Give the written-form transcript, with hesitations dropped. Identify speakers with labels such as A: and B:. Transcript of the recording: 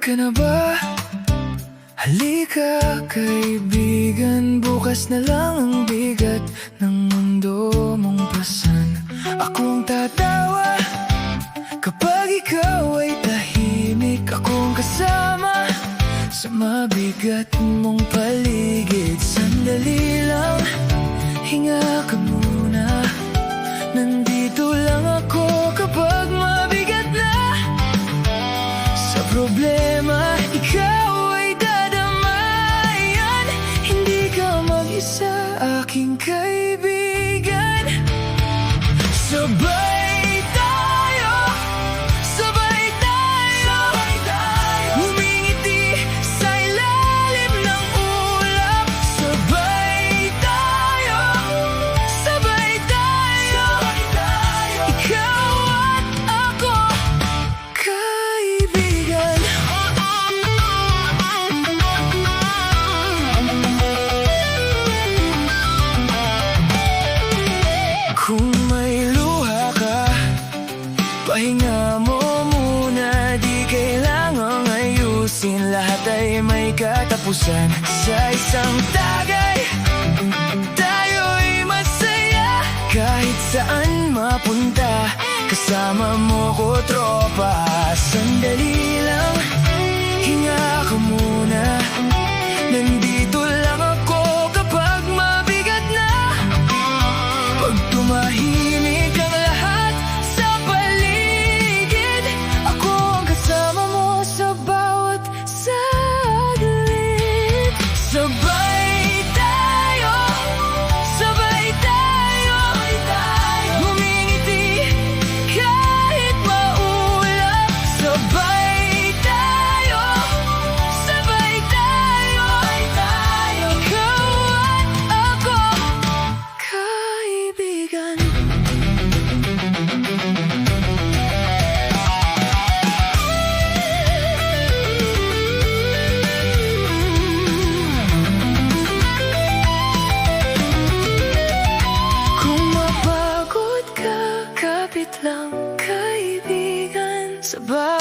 A: ka na ba? Halika kaibigan, bukas na lang ang bigat ng mundo mong pasan. Akong tatawa kapag ikaw ay tahimik. Akong kasama sa mabigat mong paligid. Sandali lang, hinga ka muna. Nandito lang ako kapag mabigat na. Sa problema, ikaw ay dadamayan. Hindi ka mag-isa, aking kaibigan. Sabay tayo, sabay tayo, humingiti sa ilalim ng ulap. Sabay tayo, sabay tayo, ikaw at ako, kaibigan. Kung may luha ka, pahinga mo muna. Di kailangang ayusin, lahat ay may katapusan. Sa isang tagay, tayo'y masaya. Kahit saan mapunta, kasama mo ko, tropa. Sandali lang, hinga ka muna. Nandito lang ako kapag mabigat na. Pag tumahimik ang lahat sa paligid, ako ang kasama mo sa bawat saglit. Sabay tayo, sabay tayo, humingiti kahit maulap. Sabay tayo, sabay tayo, ikaw at ako, kaibigan. Kung mapagod ka, kapit lang, kaibigan. Sabay